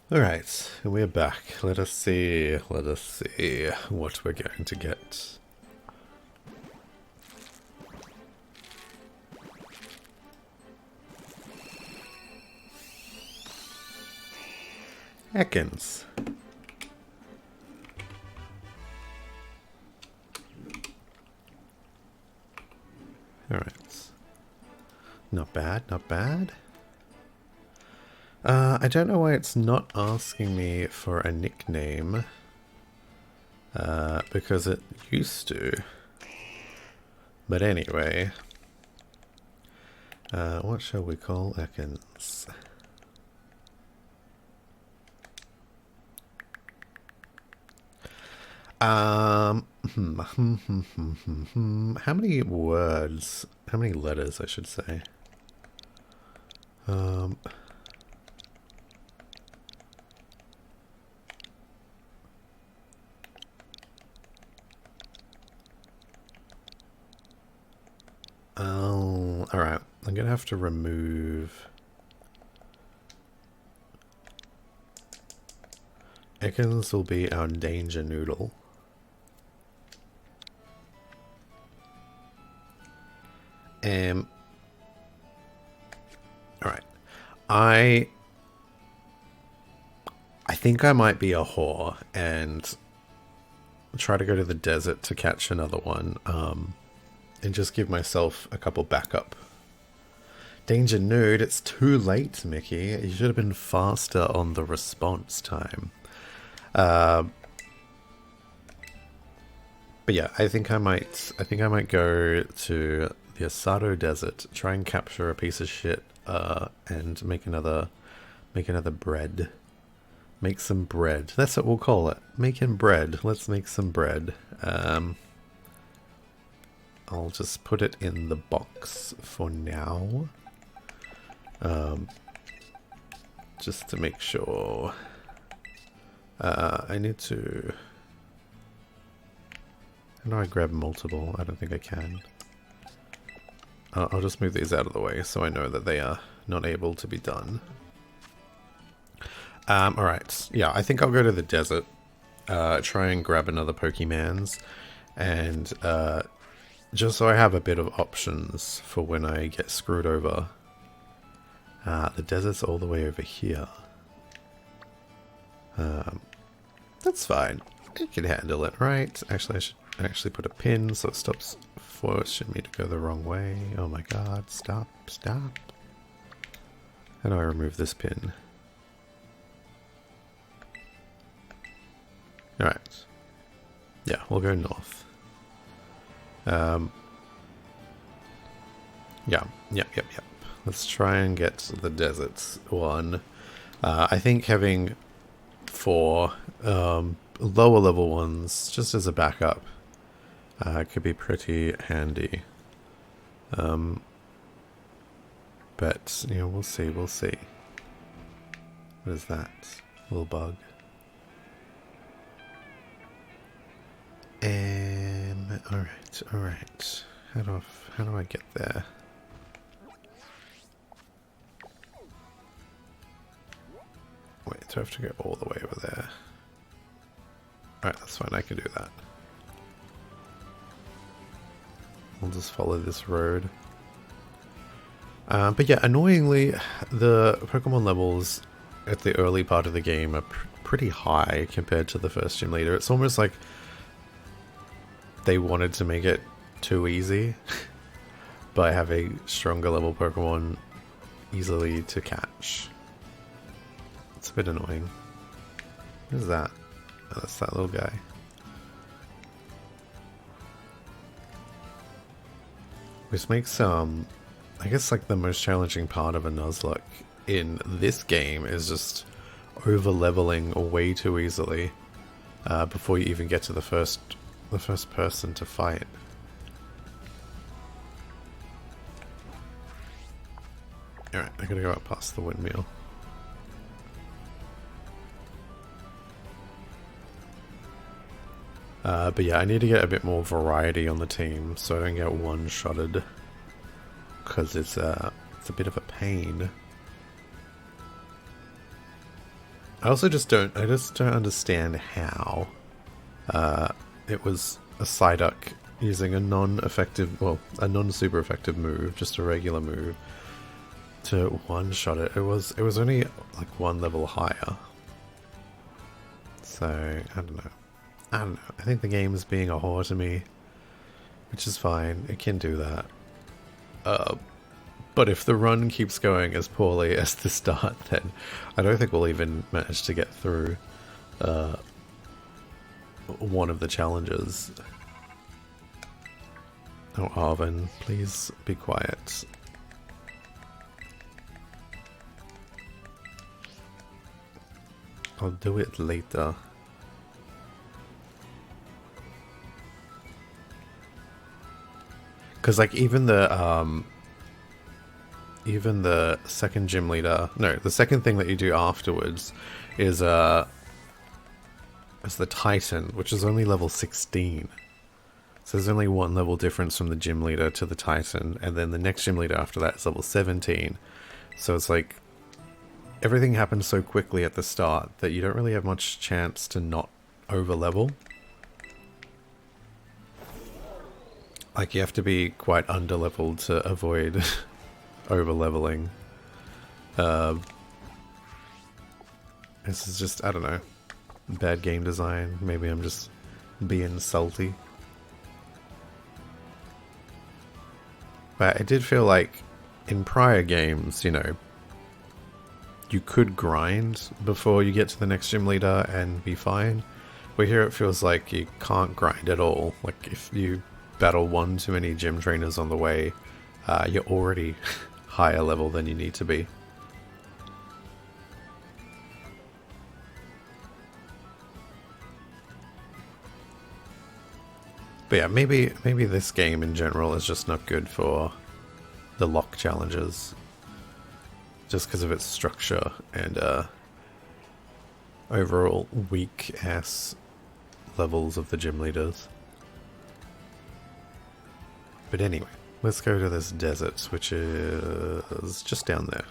Alright, we're back. Let us see what we're going to get. Ekans. Alright. Not bad, not bad. I don't know why it's not asking me for a nickname. Because it used to. But anyway. What shall we call Ekans? How many words? How many letters, I should say? Oh, alright. I'm gonna have to remove Ekans will be our danger noodle. Alright. I think I might be a whore and try to go to the desert to catch another one, and just give myself a couple backup. Danger nude, it's too late, Mickey. You should have been faster on the response time. But yeah, I think I might go to the Asado Desert, try and capture a piece of shit, and make another bread. Make some bread. That's what we'll call it. Making bread. Let's make some bread. I'll just put it in the box for now. Just to make sure. I need to... How do I grab multiple? I don't think I can. I'll just move these out of the way so I know that they are not able to be done. Alright. Yeah, I think I'll go to the desert. Try and grab another Pokemans. And just so I have a bit of options for when I get screwed over. The desert's all the way over here. That's fine. I can handle it, right? Actually, I should actually put a pin so it stops forcing me to go the wrong way. Oh my god, stop, stop. How do I remove this pin? Alright. Yeah, we'll go north. Yep. Let's try and get the deserts one. I think having 4 lower level ones just as a backup could be pretty handy. But, you know, we'll see. What is that? Little bug. Alright. How do I get there? Wait, do I have to go all the way over there? Alright, that's fine, I can do that. I'll just follow this road. But yeah, annoyingly, the Pokemon levels at the early part of the game are pretty high compared to the first gym leader. It's almost like they wanted to make it too easy by having stronger level Pokemon easily to catch. It's a bit annoying. What is that? Oh, that's that little guy. Which makes, I guess like the most challenging part of a Nuzlocke in this game is just over-leveling way too easily before you even get to the first person to fight. Alright, I gotta go up past the windmill. But yeah, I need to get a bit more variety on the team so I don't get one-shotted. Because it's a bit of a pain. I also just don't understand how it was a Psyduck using a non-effective, well, a non-super effective move, just a regular move, to one-shot it. It was only like one level higher. So, I don't know. I think the game is being a whore to me, which is fine. It can do that. But if the run keeps going as poorly as the start, then I don't think we'll even manage to get through one of the challenges. Oh, Arvin, please be quiet. I'll do it later. Because, like, even the second gym leader, no, the second thing that you do afterwards is the Titan, which is only level 16. So there's only one level difference from the gym leader to the Titan, and then the next gym leader after that is level 17. So it's like, everything happens so quickly at the start that you don't really have much chance to not over-level. Like, you have to be quite under-leveled to avoid over-leveling. This is just, I don't know, bad game design. Maybe I'm just being salty. But I did feel like in prior games, you know, you could grind before you get to the next gym leader and be fine. But here it feels like you can't grind at all. Like, if you battle one too many gym trainers on the way, you're already higher level than you need to be. But yeah, maybe this game in general is just not good for the lock challenges. Just because of its structure and overall weak-ass levels of the gym leaders. But anyway, let's go to this desert, which is just down there.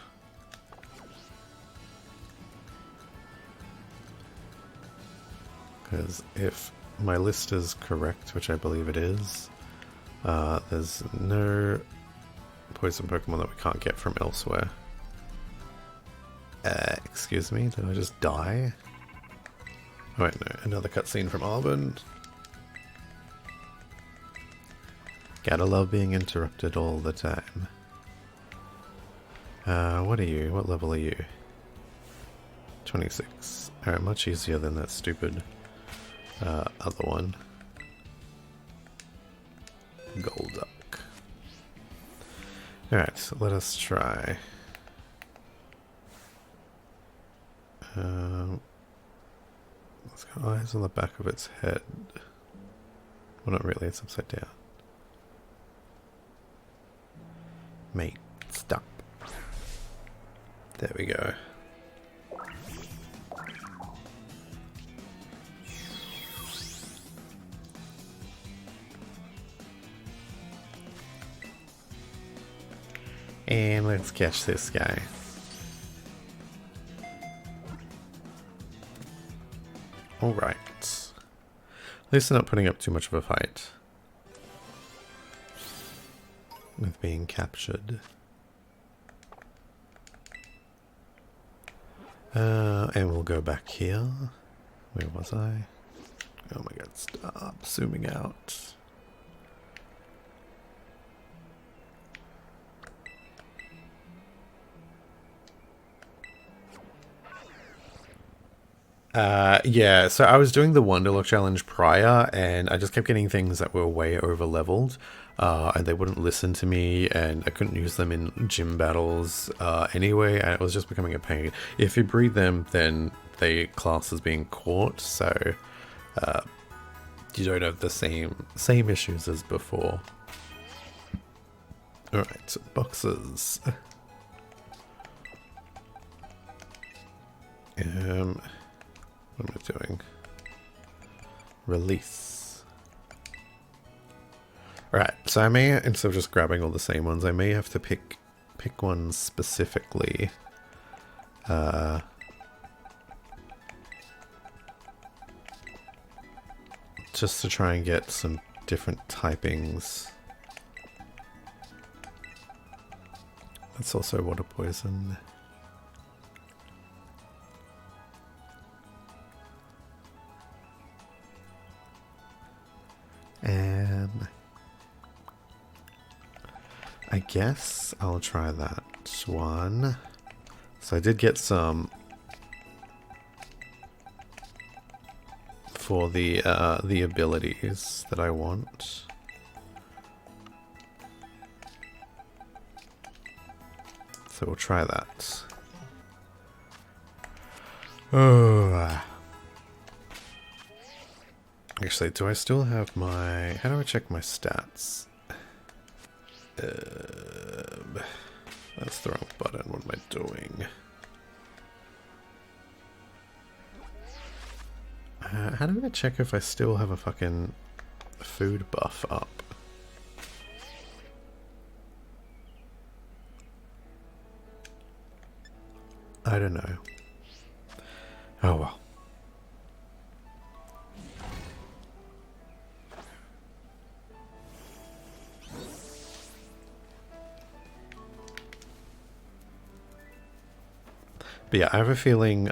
Because if my list is correct, which I believe it is, there's no poison Pokemon that we can't get from elsewhere. Excuse me, did I just die? Oh wait, no, another cutscene from Arvin. Gotta love being interrupted all the time. What are you? What level are you? 26. Alright, much easier than that stupid other one. Golduck. Alright, so let us try. It's got eyes on the back of its head. Well, not really, it's upside down. Mate, stop. There we go. And let's catch this guy. Alright. At least they're not putting up too much of a fight with being captured. And we'll go back here. Where was I? Oh my god, stop zooming out. Yeah, so I was doing the Wonderlock challenge prior, and I just kept getting things that were way over leveled, and they wouldn't listen to me, and I couldn't use them in gym battles anyway, and it was just becoming a pain. If you breed them, then they class as being caught, so you don't have the same issues as before. Alright, so boxes. What am I doing? Release. Alright, so I may, instead of just grabbing all the same ones, I may have to pick one specifically. just to try and get some different typings. That's also water poison. And I guess I'll try that one. So I did get some for the abilities that I want. So we'll try that. Oh. Actually, do I still have my... How do I check my stats? That's the wrong button. What am I doing? How do I check if I still have a fucking food buff up? I don't know. Oh well. But yeah, I have a feeling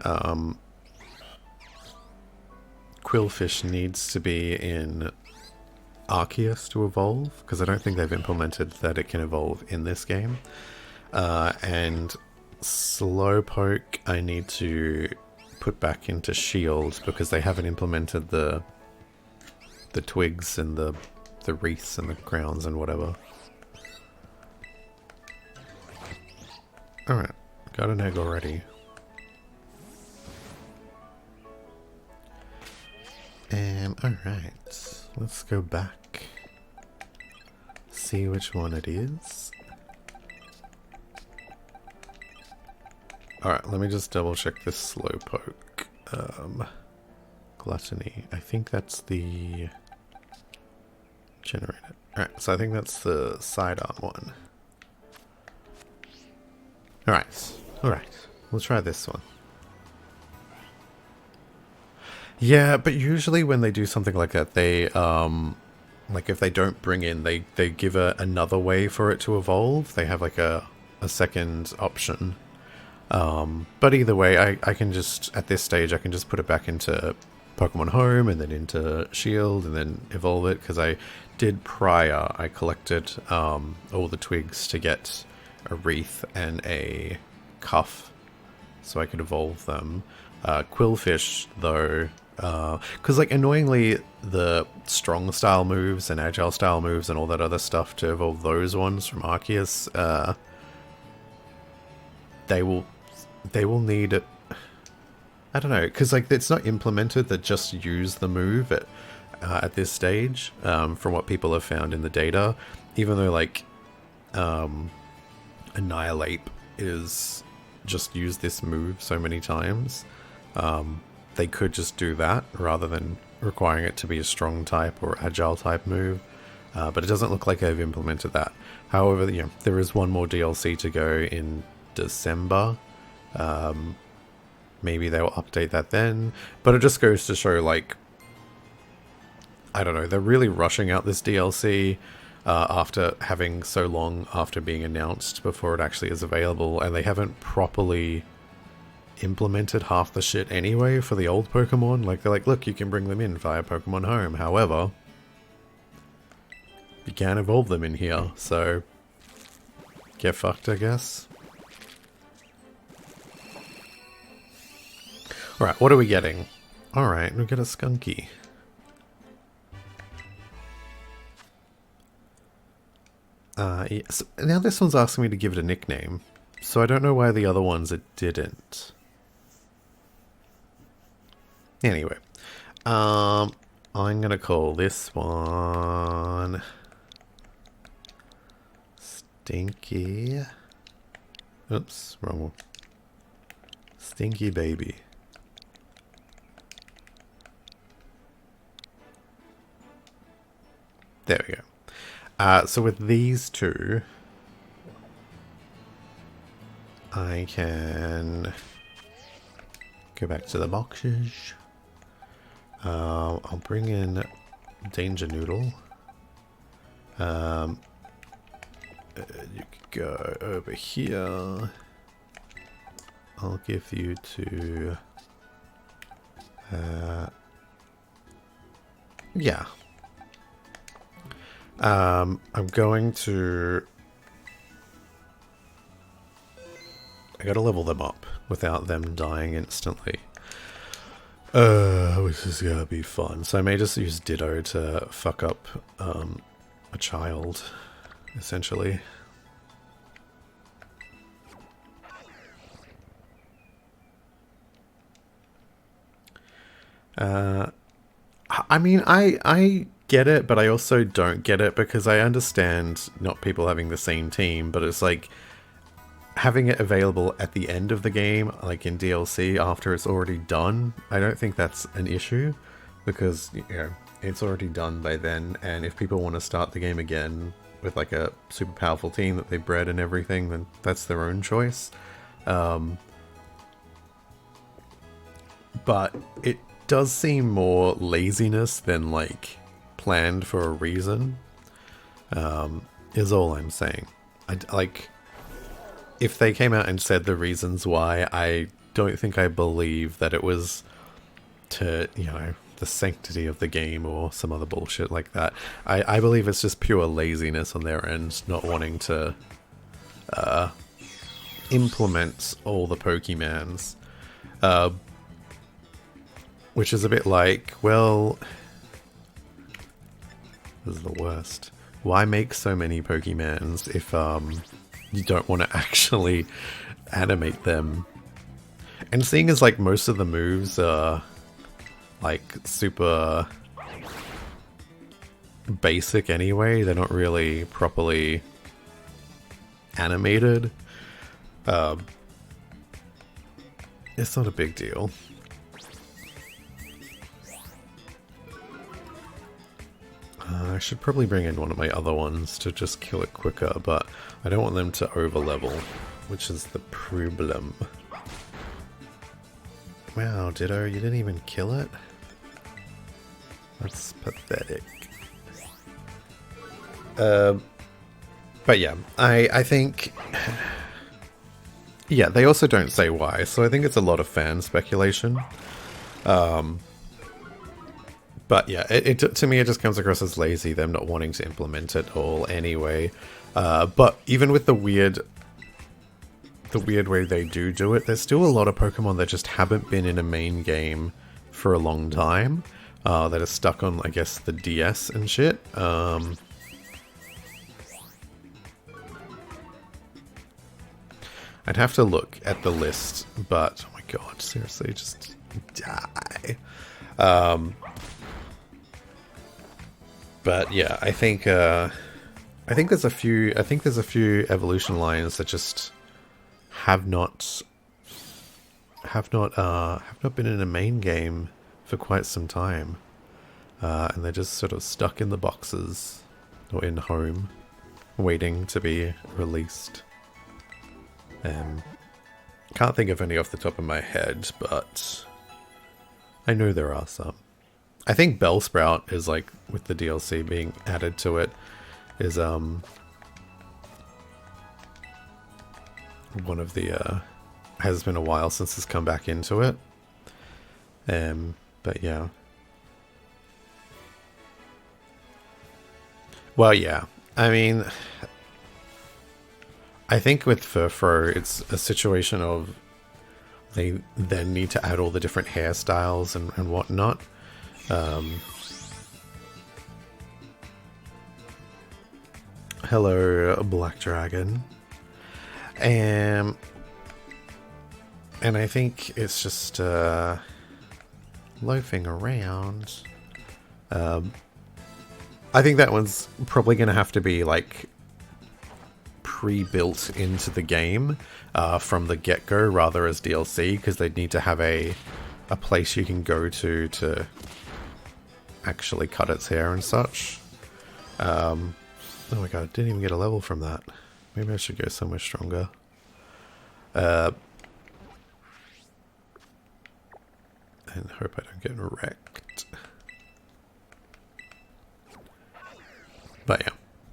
Quillfish needs to be in Arceus to evolve, because I don't think they've implemented that it can evolve in this game. And Slowpoke I need to put back into Shield, because they haven't implemented the twigs and the wreaths and the crowns and whatever. Alright, got an egg already. Alright, let's go back. See which one it is. Alright, let me just double check this Slowpoke. Gluttony. I think that's the generator. Alright, so I think that's the sidearm one. Alright, we'll try this one. Yeah, but usually when they do something like that, they, like if they don't bring in, they give another way for it to evolve. They have like a second option. But either way, I can just, at this stage, I can just put it back into Pokemon Home and then into Shield and then evolve it, because I did prior, I collected all the twigs to get a wreath and a cuff so I could evolve them. Quillfish, though, because like annoyingly the strong style moves and agile style moves and all that other stuff to evolve those ones from Arceus, they will need it. I don't know, because like it's not implemented that just use the move at this stage, from what people have found in the data, even though like Annihilate is just use this move so many times. They could just do that rather than requiring it to be a strong type or agile type move, but it doesn't look like they've implemented that. However, you know, there is one more DLC to go in December. Maybe they'll update that then, but it just goes to show, like, I don't know, they're really rushing out this DLC after having so long after being announced before it actually is available, and they haven't properly implemented half the shit anyway for the old Pokemon. Like, they're like, look, you can bring them in via Pokemon Home, however, you can't evolve them in here, so get fucked, I guess. Alright, what are we getting? Alright, we get a Skunky. Yeah, so now this one's asking me to give it a nickname, so I don't know why the other ones it didn't. Anyway, I'm gonna call this one Stinky. Oops, wrong one. Stinky Baby. There we go. So with these two, I can go back to the boxes. I'll bring in Danger Noodle. You could go over here. I'll give you to... yeah. I'm going to... I gotta level them up without them dying instantly. Which is gonna be fun. So I may just use Ditto to fuck up a child, essentially. I mean, I get it, but I also don't get it, because I understand not people having the same team, but it's like having it available at the end of the game, like in DLC after it's already done. I don't think that's an issue, because, you know, it's already done by then, and if people want to start the game again with like a super powerful team that they bred and everything, then that's their own choice. But it does seem more laziness than like planned for a reason, is all I'm saying. Like, if they came out and said the reasons why, I don't think I believe that it was to, you know, the sanctity of the game or some other bullshit like that. I believe it's just pure laziness on their end, not wanting to implement all the Pokemons. Which is a bit like, well, this is the worst. Why make so many Pokemons if you don't want to actually animate them? And seeing as like most of the moves are like super basic anyway, they're not really properly animated. It's not a big deal. I should probably bring in one of my other ones to just kill it quicker, but I don't want them to over-level, which is the problem. Wow, Ditto, you didn't even kill it? That's pathetic. But yeah, I think... yeah, they also don't say why, so I think it's a lot of fan speculation. But yeah, to me it just comes across as lazy, them not wanting to implement it all anyway. But even with the weird way they do it, there's still a lot of Pokemon that just haven't been in a main game for a long time. That are stuck on, I guess, the DS and shit. I'd have to look at the list, but oh my god, seriously, just die. But yeah, I think there's a few evolution lines that just have not been in a main game for quite some time, and they're just sort of stuck in the boxes or in home, waiting to be released. Can't think of any off the top of my head, but I know there are some. I think Bellsprout is, like, with the DLC being added to it, is one of the has been a while since it's come back into it. But yeah. Well, yeah. I mean, I think with Furfro, it's a situation of they then need to add all the different hairstyles and whatnot. Hello, Black Dragon. And I think it's just loafing around. I think that one's probably going to have to be like pre-built into the game from the get-go rather as DLC, because they'd need to have a place you can go to actually cut its hair and such. Oh my god, I didn't even get a level from that. Maybe I should go somewhere stronger. And hope I don't get wrecked. But yeah,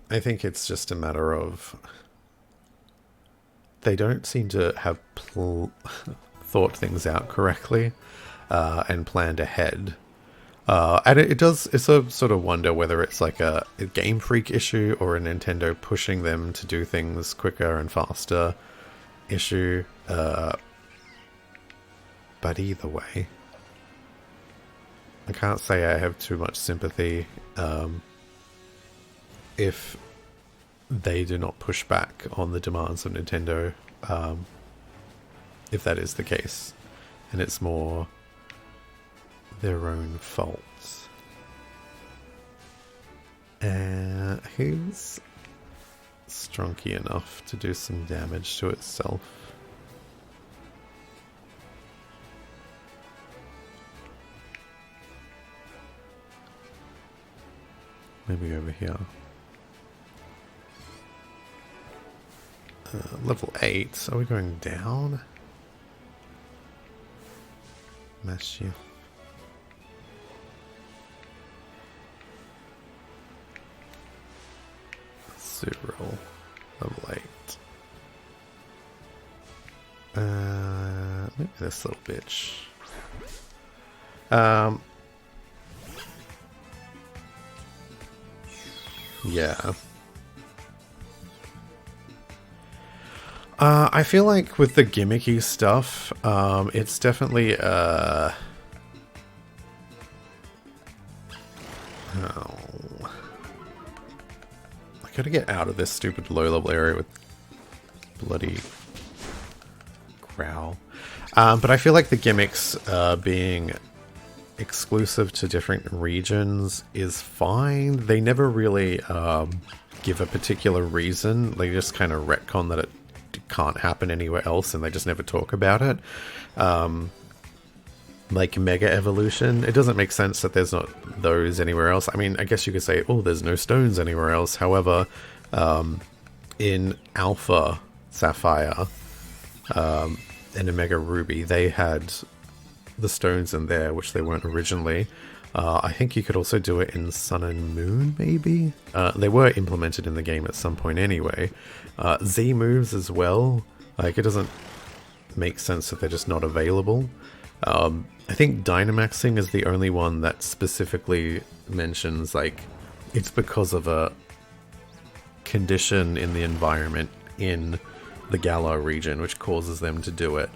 I think it's just a matter of they don't seem to have thought things out correctly and planned ahead. And it does, it's a sort of wonder whether it's like a Game Freak issue or a Nintendo pushing them to do things quicker and faster issue. But either way, I can't say I have too much sympathy if they do not push back on the demands of Nintendo, if that is the case. And it's more their own faults. Who's strunky enough to do some damage to itself? Maybe over here. Level 8. Are we going down? Mischief. Cyril. Level 8. Maybe this little bitch. Yeah. I feel like with the gimmicky stuff, it's definitely, oh. I gotta get out of this stupid low-level area with bloody growl. But I feel like the gimmicks being exclusive to different regions is fine. They never really give a particular reason. They just kind of retcon that it can't happen anywhere else, and they just never talk about it. Like Mega Evolution, it doesn't make sense that there's not those anywhere else. I mean, I guess you could say, oh, there's no stones anywhere else. However, in Alpha Sapphire and in Mega Ruby, they had the stones in there, which they weren't originally. I think you could also do it in Sun and Moon, maybe? They were implemented in the game at some point anyway. Z moves as well. Like, it doesn't make sense that they're just not available. I think Dynamaxing is the only one that specifically mentions, like, it's because of a condition in the environment in the Galar region, which causes them to do it.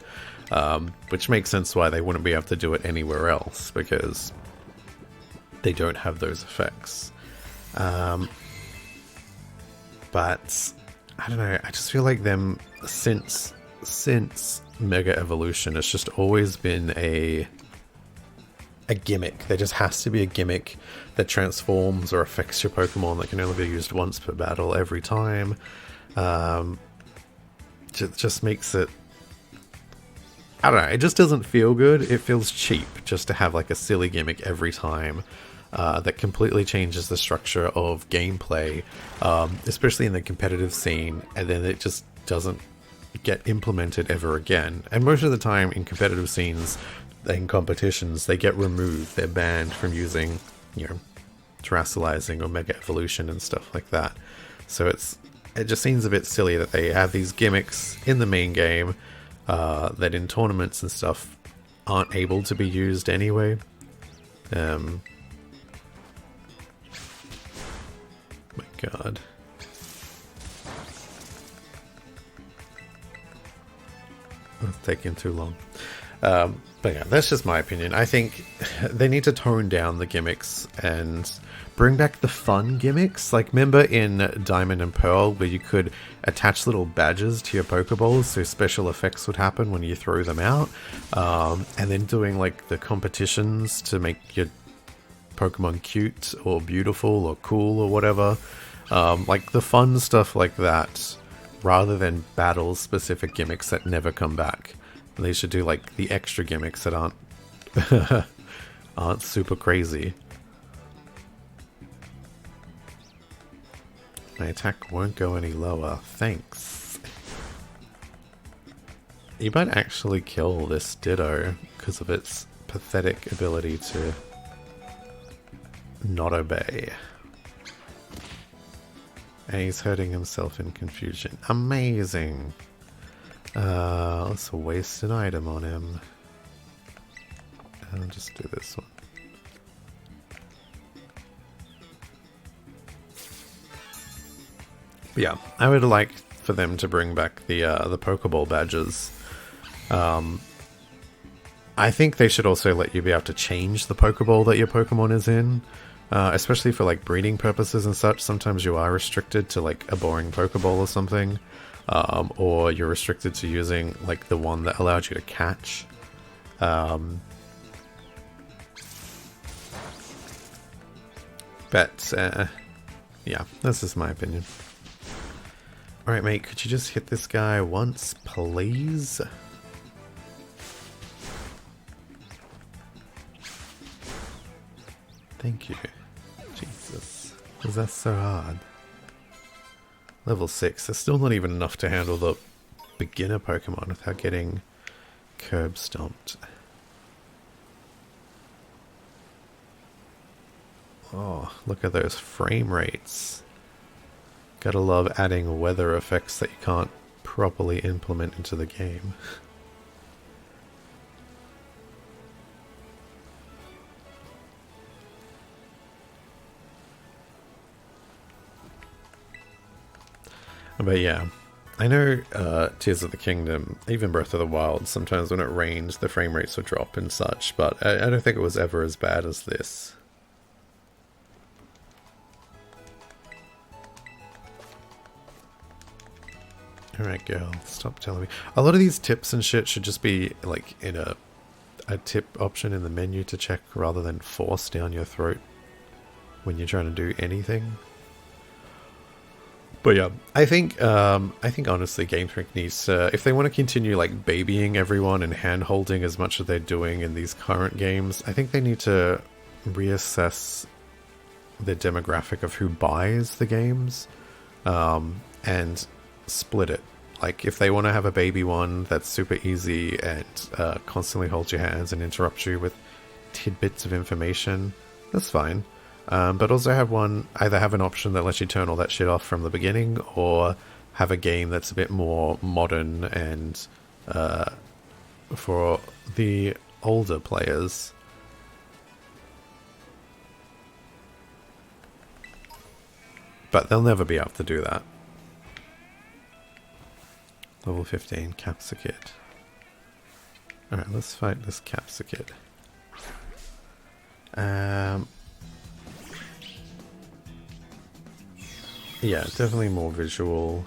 Which makes sense why they wouldn't be able to do it anywhere else, because they don't have those effects. But I don't know, I just feel like them since Mega Evolution, it's just always been a gimmick. There just has to be a gimmick that transforms or affects your Pokemon that can only be used once per battle every time. Just makes it, I don't know, it just doesn't feel good. It feels cheap just to have like a silly gimmick every time that completely changes the structure of gameplay, especially in the competitive scene, and then it just doesn't get implemented ever again. And most of the time in competitive scenes, in competitions, they get removed. They're banned from using, you know, terrestrializing or Mega Evolution and stuff like that. So it just seems a bit silly that they have these gimmicks in the main game that in tournaments and stuff aren't able to be used anyway. My god. It's taking too long. But yeah, that's just my opinion. I think they need to tone down the gimmicks and bring back the fun gimmicks. Like, remember in Diamond and Pearl where you could attach little badges to your Pokeballs so special effects would happen when you throw them out? And then doing like the competitions to make your Pokemon cute or beautiful or cool or whatever. Like the fun stuff like that, rather than battle-specific gimmicks that never come back. They should do like the extra gimmicks that aren't super crazy. My attack won't go any lower. Thanks. You might actually kill this Ditto because of its pathetic ability to not obey. And he's hurting himself in confusion. Amazing! Let's waste an item on him. I'll just do this one. But yeah, I would like for them to bring back the Pokeball badges. I think they should also let you be able to change the Pokeball that your Pokemon is in. Especially for like breeding purposes and such. Sometimes you are restricted to like a boring Pokeball or something. Or you're restricted to using like the one that allows you to catch. But yeah, that's just my opinion. Alright mate, could you just hit this guy once, please? Thank you. Jesus. Was that so hard? Level 6. There's still not even enough to handle the beginner Pokemon without getting curb stomped. Oh, look at those frame rates. Gotta love adding weather effects that you can't properly implement into the game. But yeah, I know Tears of the Kingdom, even Breath of the Wild, sometimes when it rains the frame rates will drop and such, but I don't think it was ever as bad as this. Alright girl, stop telling me. A lot of these tips and shit should just be like in a tip option in the menu to check rather than forced down your throat when you're trying to do anything. But yeah, I think honestly Game Freak needs to, if they want to continue like babying everyone and hand-holding as much as they're doing in these current games, I think they need to reassess the demographic of who buys the games and split it. Like if they want to have a baby one that's super easy and constantly holds your hands and interrupts you with tidbits of information, that's fine. But also have one, either have an option that lets you turn all that shit off from the beginning, or have a game that's a bit more modern and for the older players. But they'll never be able to do that. Level 15, Capsicid. Alright, let's fight this Capsicid. Yeah, definitely more visual.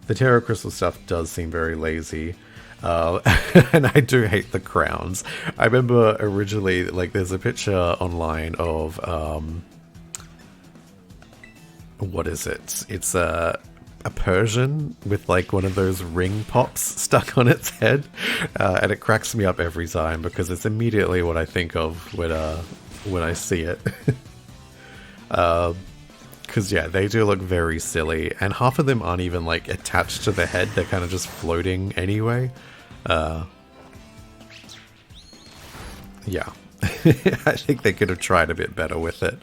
The Terra Crystal stuff does seem very lazy. And I do hate the crowns. I remember originally, like, there's a picture online of, what is it? It's a Persian with like one of those ring pops stuck on its head, and it cracks me up every time because it's immediately what I think of when I see it. Because yeah, they do look very silly, and half of them aren't even like attached to the head, they're kind of just floating anyway. Yeah. I think they could have tried a bit better with it.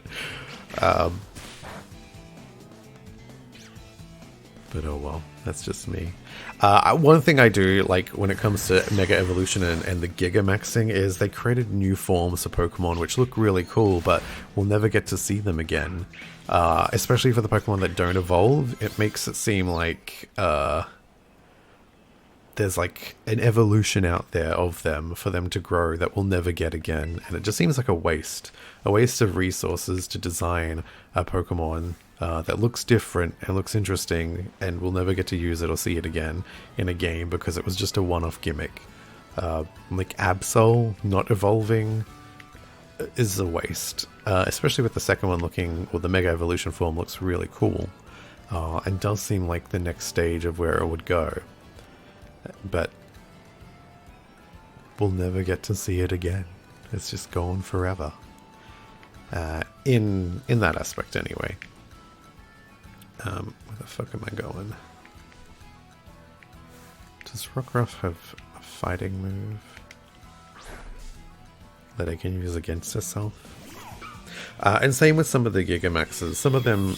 But oh well, that's just me. One thing I do like when it comes to Mega Evolution and the Gigamaxing is they created new forms of Pokemon which look really cool, but we'll never get to see them again. Especially for the Pokemon that don't evolve, it makes it seem like there's like an evolution out there of them for them to grow that we'll never get again, and it just seems like a waste of resources to design a Pokemon that looks different and looks interesting, and we'll never get to use it or see it again in a game because it was just a one-off gimmick. Like Absol not evolving is a waste, especially with the second one looking, or the Mega Evolution form looks really cool, and does seem like the next stage of where it would go. But we'll never get to see it again. It's just gone forever. In that aspect anyway. Where the fuck am I going? Does Rockruff have a fighting move that I can use against herself? And same with some of the Gigamaxes. Some of them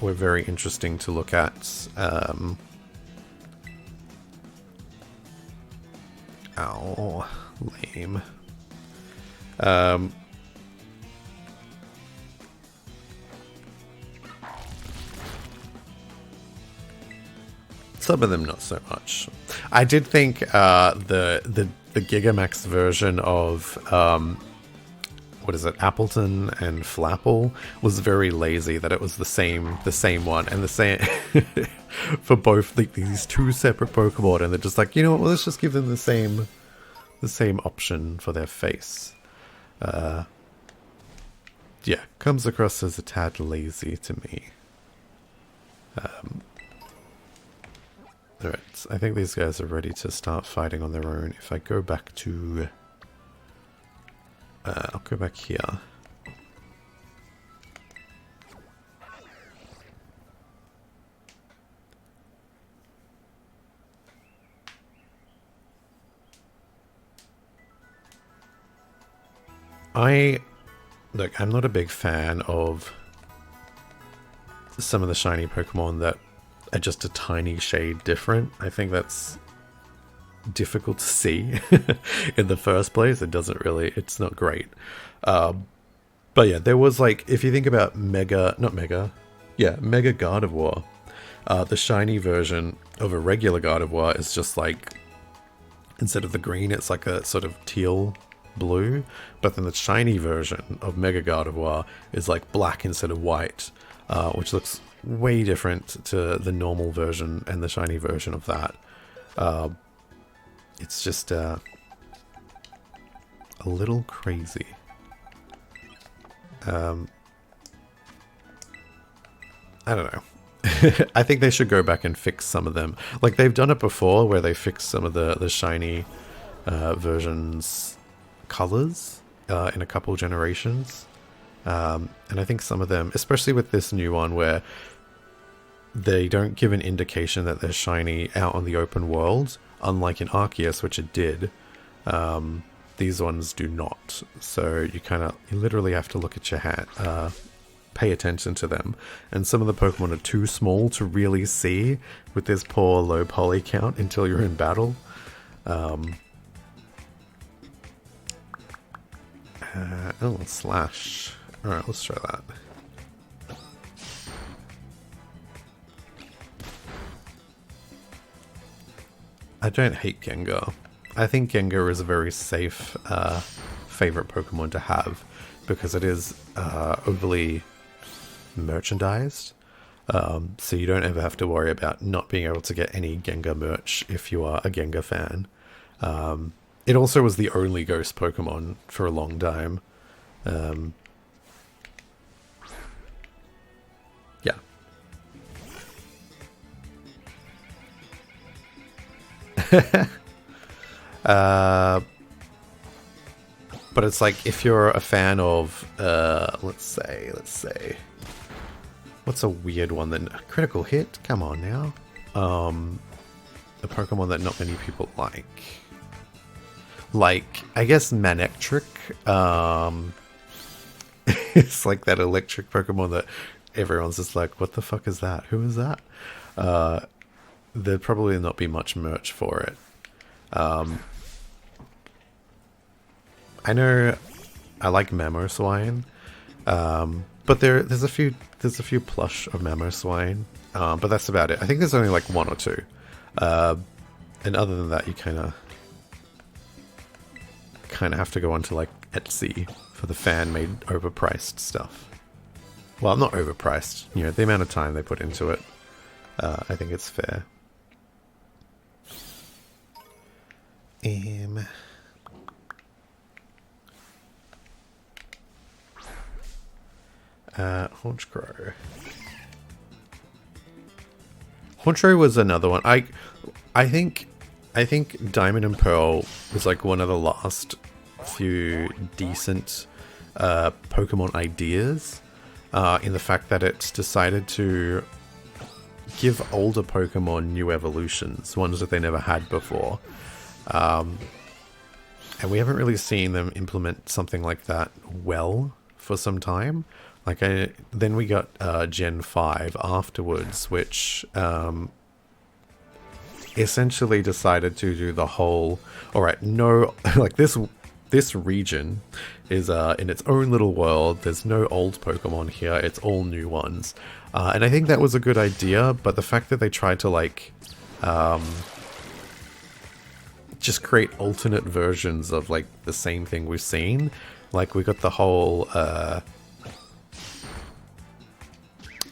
were very interesting to look at. Ow, lame. Some of them not so much. I did think the Gigamax version of what is it, Appleton and Flapple was very lazy. That it was the same one and the same for both these two separate Pokemon, and they're just like, you know what? Well, let's just give them the same option for their face. Yeah, comes across as a tad lazy to me. Alright, I think these guys are ready to start fighting on their own. If I go back to... I'll go back here. Look, I'm not a big fan of some of the shiny Pokemon that are just a tiny shade different. I think that's difficult to see in the first place. It's not great. But yeah, there was like, if you think about Mega Gardevoir, the shiny version of a regular Gardevoir is just like, instead of the green, it's like a sort of teal blue, but then the shiny version of Mega Gardevoir is like black instead of white, which looks way different to the normal version and the shiny version of that. It's just a little crazy. I don't know. I think they should go back and fix some of them. Like, they've done it before where they fixed some of the shiny versions colors in a couple generations. And I think some of them, especially with this new one where they don't give an indication that they're shiny out on the open world, unlike in Arceus, which it did. These ones do not. So you literally have to look at your hat, pay attention to them. And some of the Pokemon are too small to really see with this poor low poly count until you're in battle. Slash. Alright, let's try that. I don't hate Gengar. I think Gengar is a very safe favorite Pokemon to have because it is overly merchandised. So you don't ever have to worry about not being able to get any Gengar merch if you are a Gengar fan. It also was the only ghost Pokemon for a long time. Yeah. But it's like, if you're a fan of, let's say, what's a weird one then? Critical Hit? Come on now. A Pokemon that not many people like. Like, I guess Manectric. It's like that electric Pokemon that everyone's just like, what the fuck is that? Who is that? There'd probably not be much merch for it. I know I like Mamoswine, but there's a few plush of Mamoswine, but that's about it. I think there's only like one or two, and other than that, you kind of have to go onto like Etsy for the fan-made overpriced stuff. Well, not overpriced, you know, the amount of time they put into it. I think it's fair. Honchkrow. Honchkrow was another one. I think Diamond and Pearl was like one of the last few decent Pokemon ideas, in the fact that it's decided to give older Pokemon new evolutions, ones that they never had before. And we haven't really seen them implement something like that well for some time. Like, then we got Gen 5 afterwards, which essentially decided to do the whole, alright, no, like this region is in its own little world. There's no old Pokemon here, it's all new ones. And I think that was a good idea, but the fact that they tried to, like, just create alternate versions of, like, the same thing we've seen. Like, we got the whole, the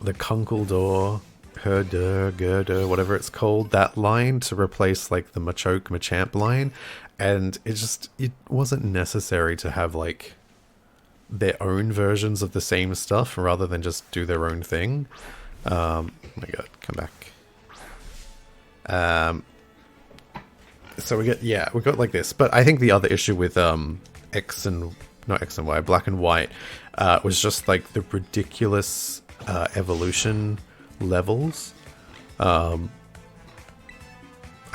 Kunkeldor, Herder, Gerder, whatever it's called, that line to replace, like, the Machoke, Machamp line. And it wasn't necessary to have, like, their own versions of the same stuff rather than just do their own thing. Oh my god, come back. So we got like this. But I think the other issue with not X and Y, Black and White, was just like the ridiculous evolution levels. I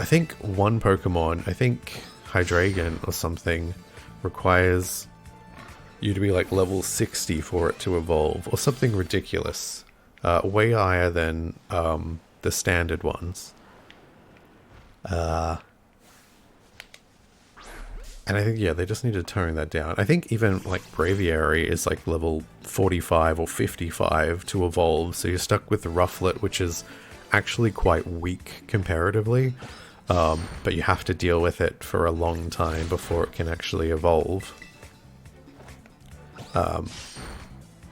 think one Pokemon, I think Hydreigon or something, requires you to be like level 60 for it to evolve, or something ridiculous. Way higher than the standard ones. And I think, yeah, they just need to tone that down. I think even, like, Braviary is, like, level 45 or 55 to evolve, so you're stuck with the Rufflet, which is actually quite weak comparatively, but you have to deal with it for a long time before it can actually evolve. But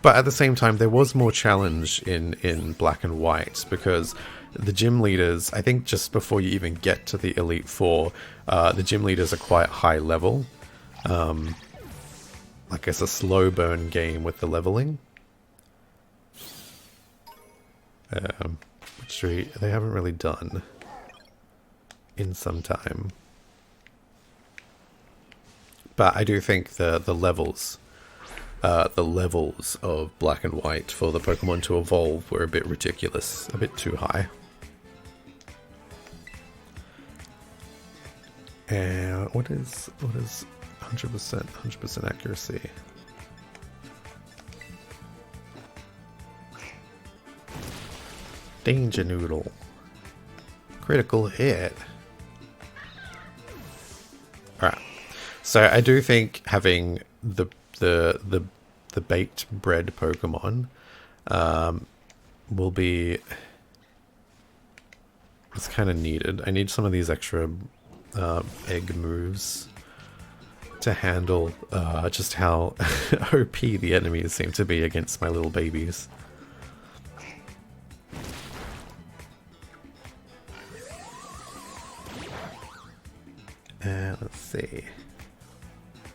at the same time, there was more challenge in Black and White, because the gym leaders, I think just before you even get to the Elite Four, the gym leaders are quite high level. Like, it's a slow burn game with the leveling. Which they haven't really done in some time. But I do think the levels of Black and White for the Pokemon to evolve were a bit ridiculous, a bit too high. And what is 100% accuracy? Danger Noodle. Critical hit. Alright. So I do think having the baked bread Pokemon will be... It's kind of needed. I need some of these extra egg moves to handle just how OP the enemies seem to be against my little babies. Let's see.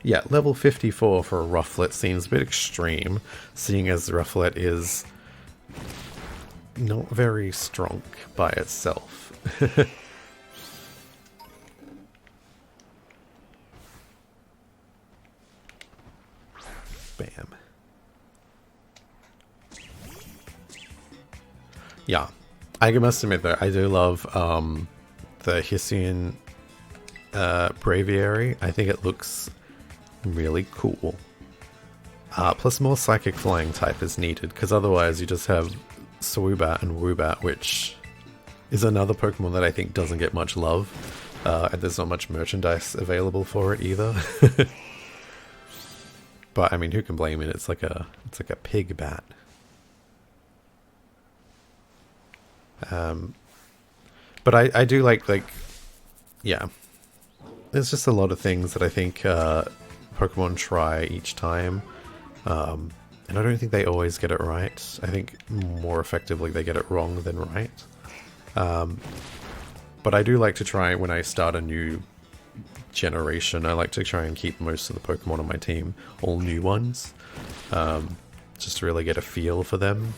Yeah, level 54 for a Rufflet seems a bit extreme, seeing as Rufflet is not very strong by itself. Bam. Yeah, I must admit though, I do love the Hisuian Braviary. I think it looks really cool. Plus more Psychic Flying type is needed, because otherwise you just have Swoobat and Woobat, which is another Pokemon that I think doesn't get much love, and there's not much merchandise available for it either. But I mean, who can blame it? It's like a pig bat. But I do like, yeah. There's just a lot of things that I think Pokemon try each time. And I don't think they always get it right. I think more effectively they get it wrong than right. But I do like to try, when I start a new generation, I like to try and keep most of the Pokemon on my team all new ones. Just to really get a feel for them.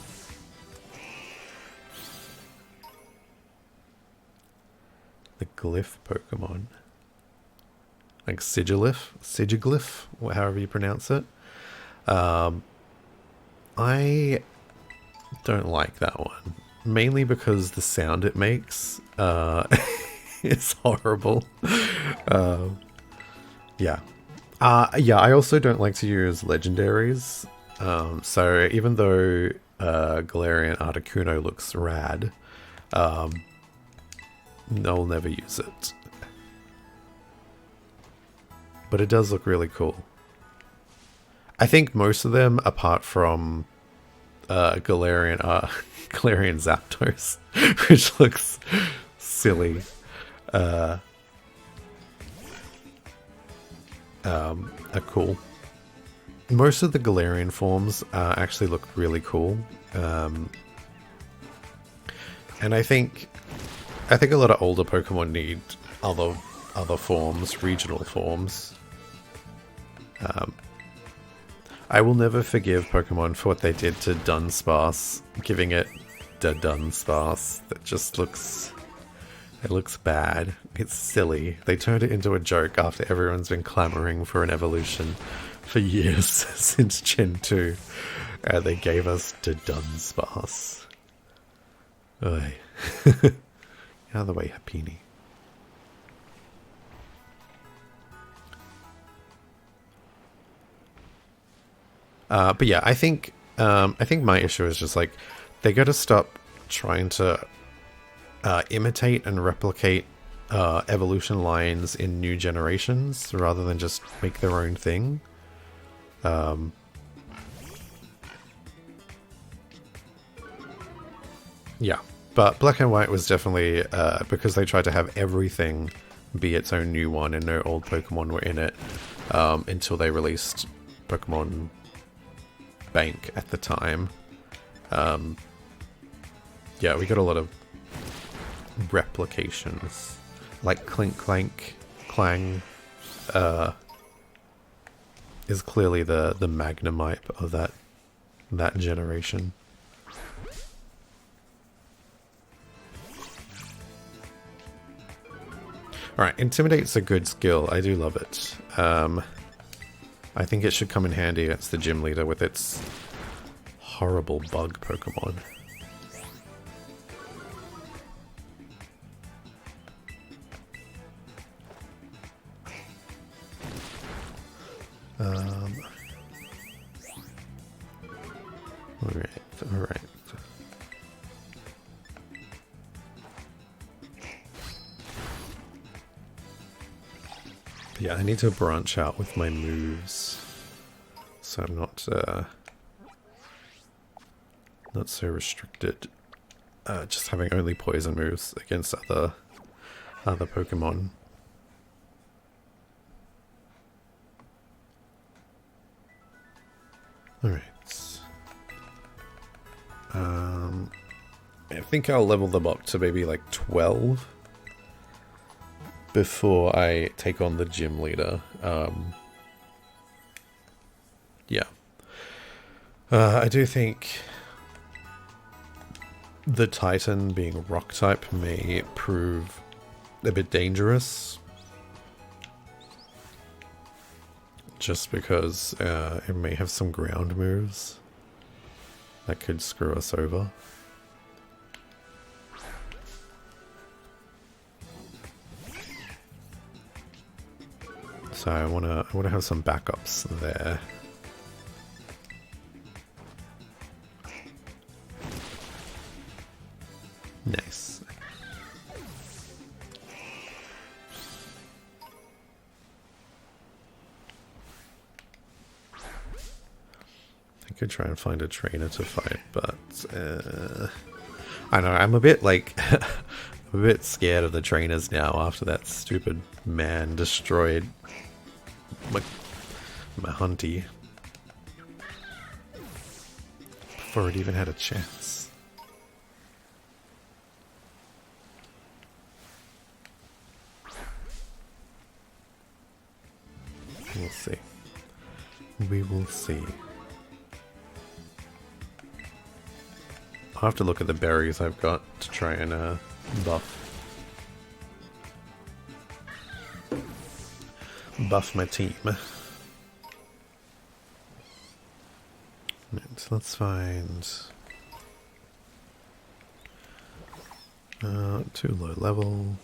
The Glyph Pokemon. Like Sigiglyph, however you pronounce it. I don't like that one. Mainly because the sound it makes is horrible. Yeah. Yeah, I also don't like to use legendaries So even though Galarian Articuno looks rad, I'll never use it. But it does look really cool. I think most of them, apart from Galarian Galarian Zapdos, which looks silly, are cool. Most of the Galarian forms actually look really cool, and I think a lot of older Pokemon need other forms, regional forms. I will never forgive Pokemon for what they did to Dunsparce, giving it the Dunsparce. That just looks... It looks bad. It's silly. They turned it into a joke after everyone's been clamoring for an evolution for years since Gen 2. And they gave us the Dunsparce. Oy. Out of the way, Happini. But yeah, I think my issue is just like they got to stop trying to imitate and replicate evolution lines in new generations rather than just make their own thing. Yeah, but Black and White was definitely because they tried to have everything be its own new one and no old Pokemon were in it until they released Pokemon Bank at the time. Yeah, we got a lot of replications, like Clink Clank Clang is clearly the Magnemite of that generation. Alright, Intimidate's a good skill. I do love it. I think it should come in handy against the gym leader with its horrible bug Pokemon. Alright. Yeah, I need to branch out with my moves, so I'm not so restricted. Just having only poison moves against other Pokemon. All right. I think I'll level them up to maybe like 12. Before I take on the gym leader. Yeah. I do think the Titan being rock type may prove a bit dangerous. Just because it may have some ground moves that could screw us over. So I wanna have some backups there. Nice. I could try and find a trainer to fight, but I don't know, I'm a bit like I'm a bit scared of the trainers now after that stupid man destroyed my hunty before it even had a chance. We'll see. We will see. I'll have to look at the berries I've got to try and buff my team. Right, so let's find too low level.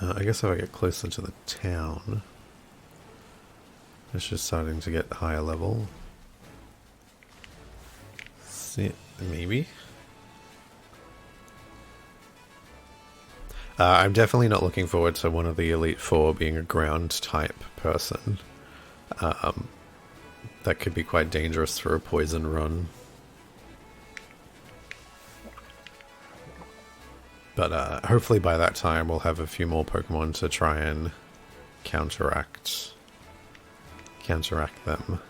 I guess if I get closer to the town, it's just starting to get higher level. See, maybe. I'm definitely not looking forward to one of the Elite Four being a ground type person. That could be quite dangerous for a poison run. But hopefully by that time we'll have a few more Pokemon to try and counteract them.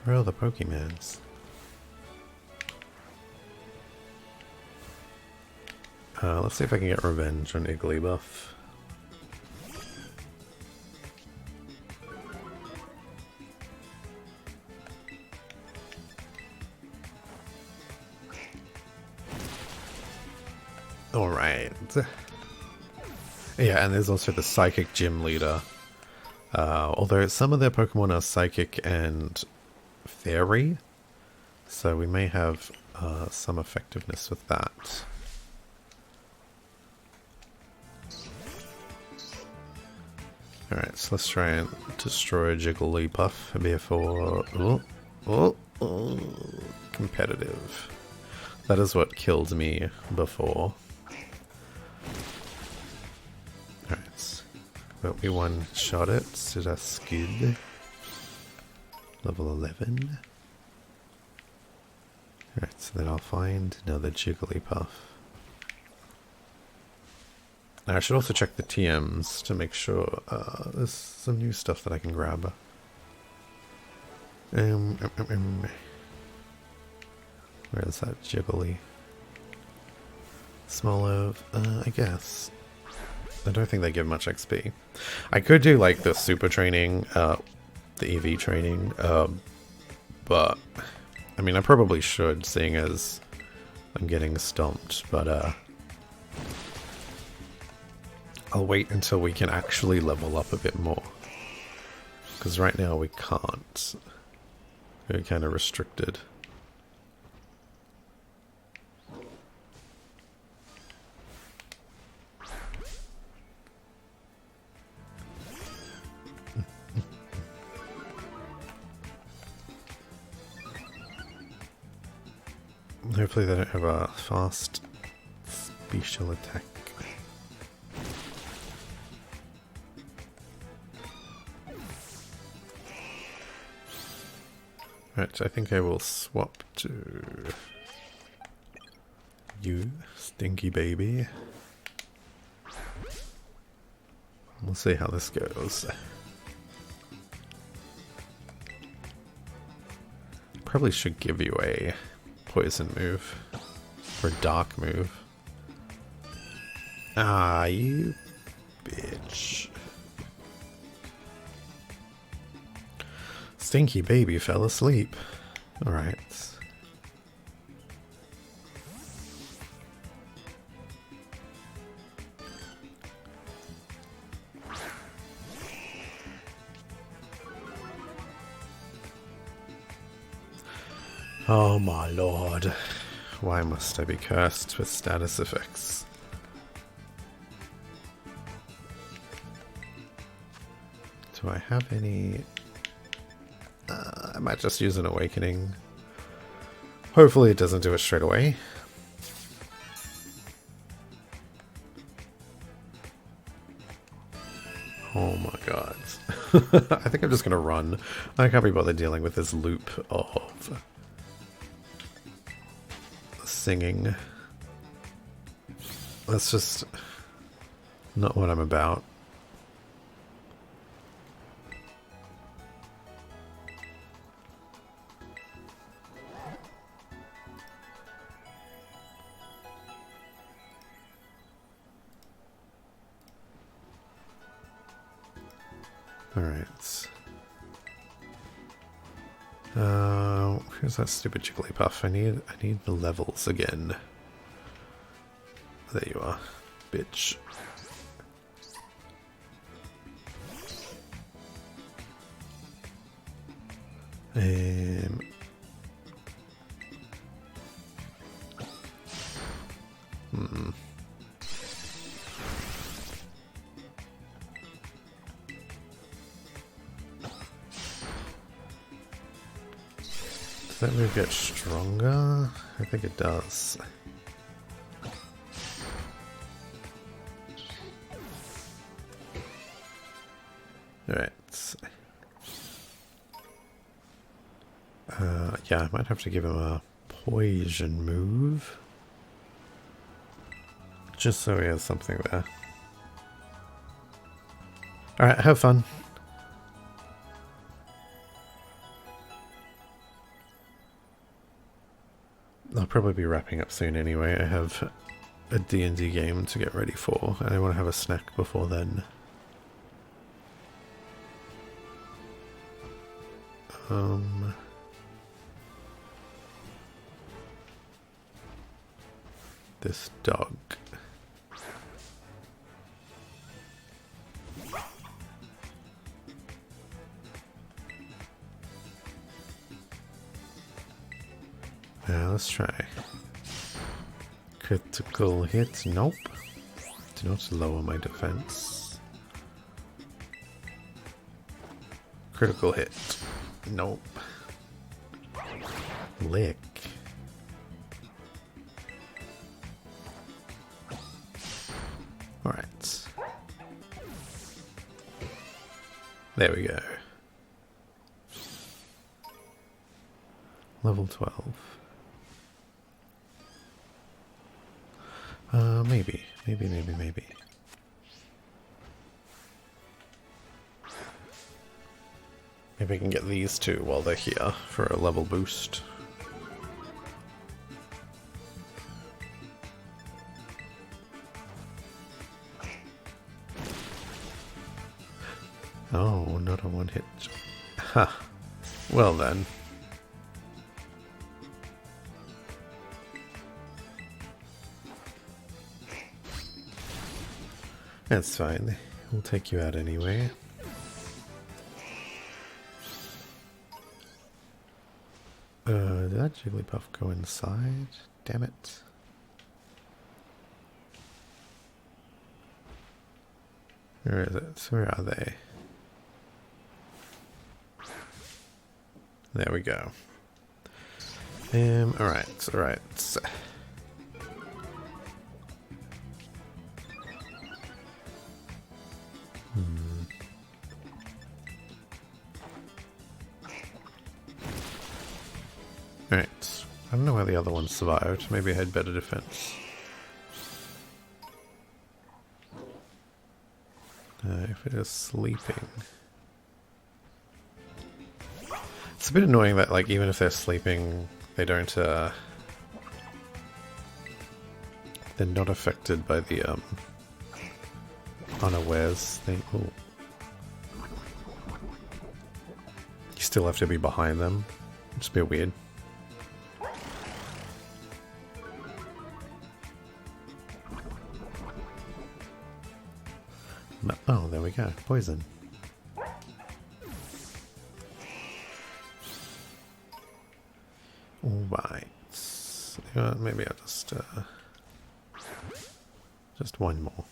Where are the Pokemons? Let's see if I can get revenge on Igglybuff. Alright. Yeah, and there's also the Psychic Gym Leader. Although some of their Pokemon are Psychic and Fairy, so we may have some effectiveness with that. Alright, so let's try and destroy Jigglypuff before... competitive. That is what killed me before. Alright, but we one-shot it, so that's good. Level 11. Alright, so then I'll find another Jigglypuff. I should also check the TMs to make sure there's some new stuff that I can grab. Where is that Jiggly? Smolov, I guess. I don't think they give much XP. I could do like the super training, the EV training, but I mean I probably should, seeing as I'm getting stomped, but I'll wait until we can actually level up a bit more. Because right now we can't. We're kind of restricted. Hopefully they don't have a fast special attack. Right, I think I will swap to you, stinky baby. We'll see how this goes. Probably should give you a poison move, or dark move. Ah, you bitch. Stinky baby fell asleep. Alright. Oh my lord. Why must I be cursed with status effects? Do I have any... I might just use an awakening. Hopefully it doesn't do it straight away. Oh my god. I think I'm just gonna run. I can't be bothered dealing with this loop of singing. That's just not what I'm about. Alright. Where's that stupid Jigglypuff? I need the levels again. There you are, bitch. that move get stronger? I think it does. Alright. Yeah, I might have to give him a poison move. Just so he has something there. Alright, have fun. I'll probably be wrapping up soon anyway. I have a D&D game to get ready for, and I want to have a snack before then. This dog. Now let's try. Critical hit, nope. Do not lower my defense. Critical hit, nope. Lick. Alright. There we go. Level 12. Maybe. Maybe I can get these two while they're here for a level boost. Oh, not a one hit. Ha. Well then. That's fine. We'll take you out anyway. Did that Jigglypuff go inside? Damn it. Where is it? Where are they? There we go. Alright. Alright. I don't know why the other one survived. Maybe I had better defense. If it is sleeping. It's a bit annoying that, like, even if they're sleeping, they don't, they're not affected by the, unawares thing. Ooh. You still have to be behind them. It's a bit weird. Oh, there we go. Poison. Alright. Maybe I'll just one more.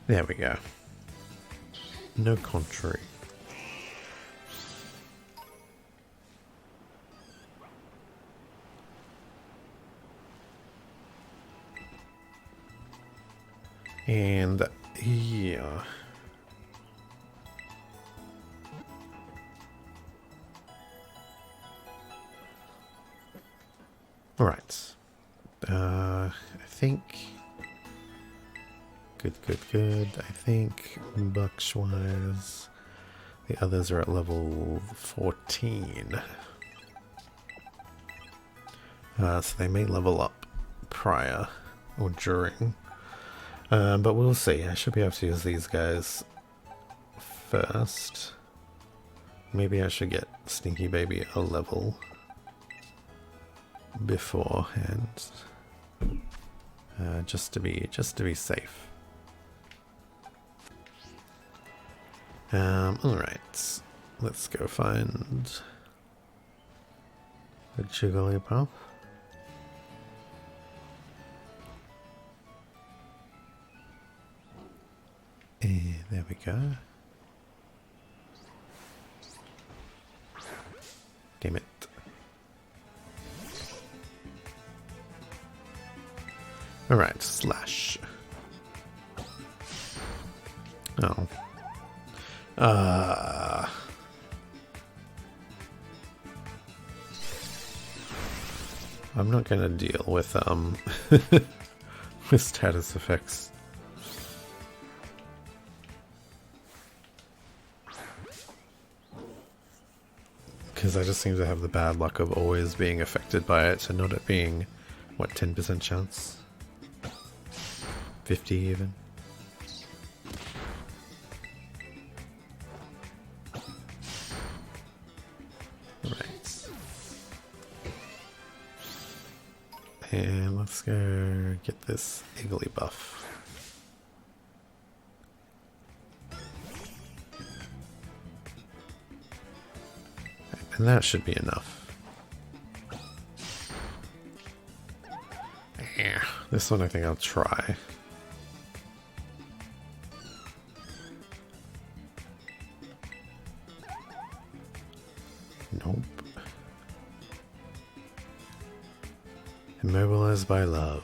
There we go. No contrary. And yeah. Alright. I think good. I think Bucks-wise the others are at level 14. So they may level up prior or during. But we'll see. I should be able to use these guys first. Maybe I should get Stinky Baby a level beforehand, just to be safe. All right, let's go find the Jigglypuff. There we go. Damn it. Alright, slash. Oh. I'm not gonna deal with with status effects. Because I just seem to have the bad luck of always being affected by it, and not it being, what, 10% chance? 50 even? Right. And let's go get this Eagly buff. And that should be enough. Yeah, this one I think I'll try. Nope. Immobilized by love.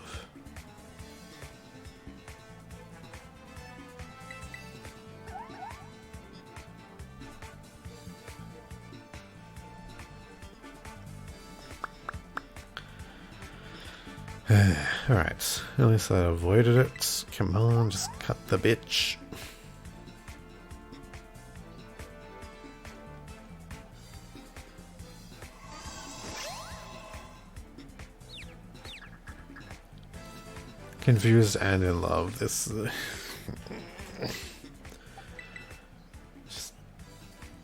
Alright, at least I avoided it. Come on, just cut the bitch. Confused and in love. This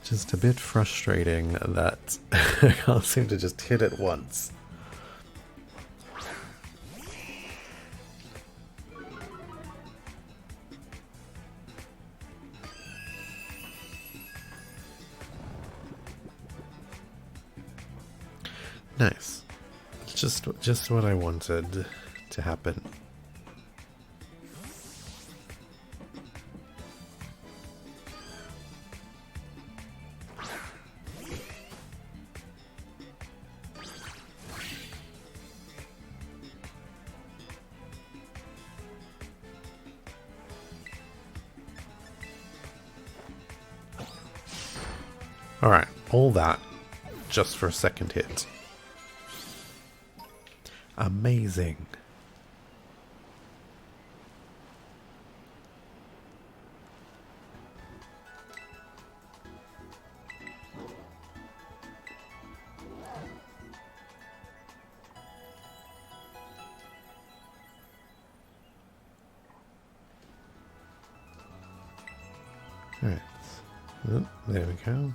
just a bit frustrating that I can't seem to just hit it once. Nice. Just what I wanted to happen. Alright, all that just for a second hit. Amazing. Alright. Oh, there we go.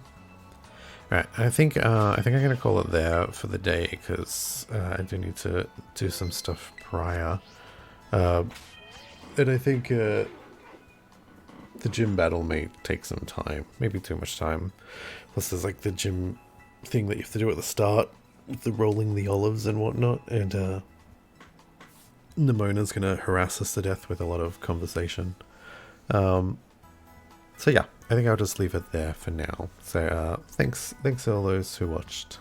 Right, I think I'm gonna call it there for the day because I do need to do some stuff prior, and I think the gym battle may take some time, maybe too much time. Plus, there's like the gym thing that you have to do at the start with the rolling the olives and whatnot, and Nemona's gonna harass us to death with a lot of conversation. So yeah, I think I'll just leave it there for now. So thanks to all those who watched.